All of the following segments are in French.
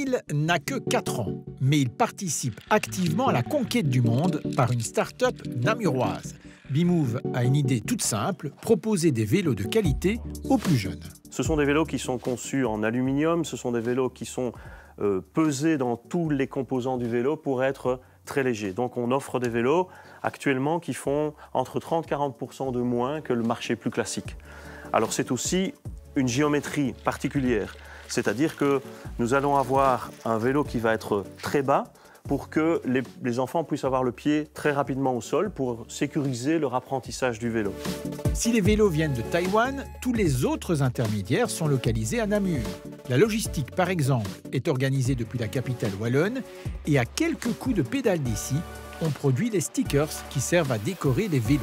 Cyril n'a que 4 ans, mais il participe activement à la conquête du monde par une start-up namuroise. Bimove a une idée toute simple, proposer des vélos de qualité aux plus jeunes. Ce sont des vélos qui sont conçus en aluminium, ce sont des vélos qui sont pesés dans tous les composants du vélo pour être très légers. Donc on offre des vélos actuellement qui font entre 30 et 40% de moins que le marché plus classique. Alors c'est aussi une géométrie particulière, c'est-à-dire que nous allons avoir un vélo qui va être très bas pour que les enfants puissent avoir le pied très rapidement au sol pour sécuriser leur apprentissage du vélo. Si les vélos viennent de Taïwan, tous les autres intermédiaires sont localisés à Namur. La logistique, par exemple, est organisée depuis la capitale wallonne et à quelques coups de pédale d'ici, on produit les stickers qui servent à décorer les vélos.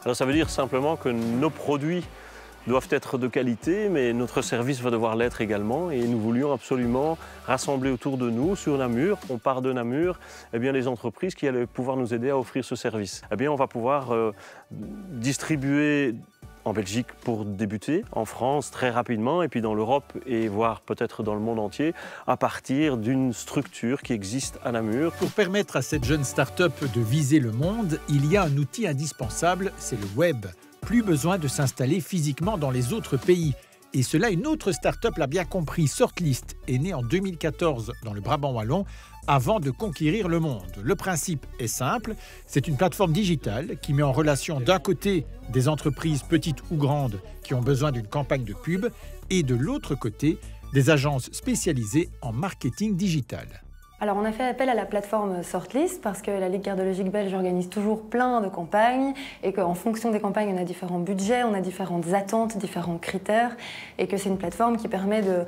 Alors ça veut dire simplement que nos produits doivent être de qualité, mais notre service va devoir l'être également. Et nous voulions absolument rassembler autour de nous, sur Namur, on part de Namur, les entreprises qui allaient pouvoir nous aider à offrir ce service. On va pouvoir distribuer en Belgique pour débuter, en France très rapidement, et puis dans l'Europe et voire peut-être dans le monde entier, à partir d'une structure qui existe à Namur. Pour permettre à cette jeune start-up de viser le monde, il y a un outil indispensable, c'est le web. Plus besoin de s'installer physiquement dans les autres pays. Et cela, une autre start-up l'a bien compris. Sortlist est née en 2014 dans le Brabant wallon avant de conquérir le monde. Le principe est simple, c'est une plateforme digitale qui met en relation d'un côté des entreprises petites ou grandes qui ont besoin d'une campagne de pub et de l'autre côté des agences spécialisées en marketing digital. Alors on a fait appel à la plateforme Sortlist parce que la Ligue cardiologique belge organise toujours plein de campagnes et qu'en fonction des campagnes, on a différents budgets, on a différentes attentes, différents critères et que c'est une plateforme qui permet de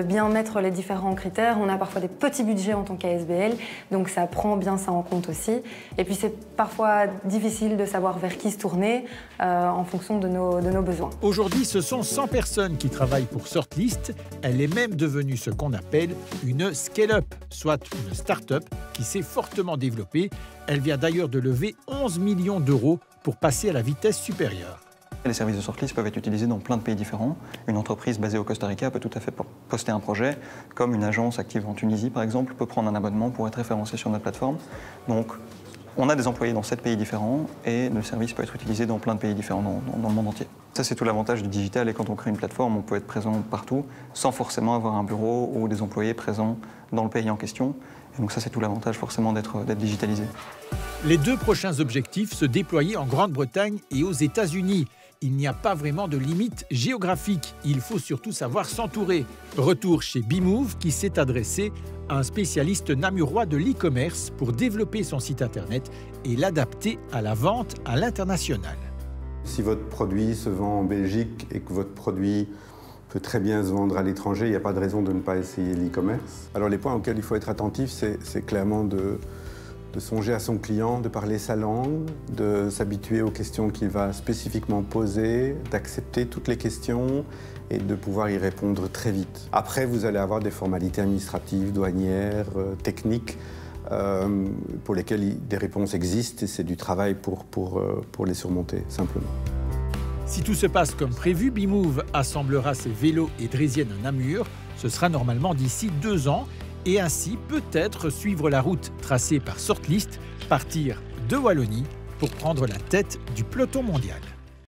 bien mettre les différents critères. On a parfois des petits budgets en tant qu'ASBL, donc ça prend bien ça en compte aussi. Et puis c'est parfois difficile de savoir vers qui se tourner en fonction de nos besoins. Aujourd'hui, ce sont 100 personnes qui travaillent pour Sortlist. Elle est même devenue ce qu'on appelle une scale-up, soit une start-up qui s'est fortement développée. Elle vient d'ailleurs de lever 11 millions d'euros pour passer à la vitesse supérieure. Les services de Sortlist peuvent être utilisés dans plein de pays différents. Une entreprise basée au Costa Rica peut tout à fait poster un projet, comme une agence active en Tunisie par exemple peut prendre un abonnement pour être référencé sur notre plateforme. Donc on a des employés dans 7 pays différents et le service peut être utilisé dans plein de pays différents dans le monde entier. Ça, c'est tout l'avantage du digital et quand on crée une plateforme, on peut être présent partout sans forcément avoir un bureau ou des employés présents dans le pays en question. Et donc ça, c'est tout l'avantage forcément d'être digitalisé. Les 2 prochains objectifs, se déployer en Grande-Bretagne et aux États-Unis. Il n'y a pas vraiment de limite géographique. Il faut surtout savoir s'entourer. Retour chez Bimove qui s'est adressé à un spécialiste namurois de l'e-commerce pour développer son site internet et l'adapter à la vente à l'international. Si votre produit se vend en Belgique et que votre produit peut très bien se vendre à l'étranger, il n'y a pas de raison de ne pas essayer l'e-commerce. Alors les points auxquels il faut être attentif, c'est clairement de songer à son client, de parler sa langue, de s'habituer aux questions qu'il va spécifiquement poser, d'accepter toutes les questions et de pouvoir y répondre très vite. Après, vous allez avoir des formalités administratives, douanières, techniques, pour lesquelles des réponses existent et c'est du travail pour les surmonter, simplement. Si tout se passe comme prévu, Bimove assemblera ses vélos et draisiennes à Namur. Ce sera normalement d'ici 2 ans et ainsi peut-être suivre la route tracée par Sortlist, partir de Wallonie pour prendre la tête du peloton mondial.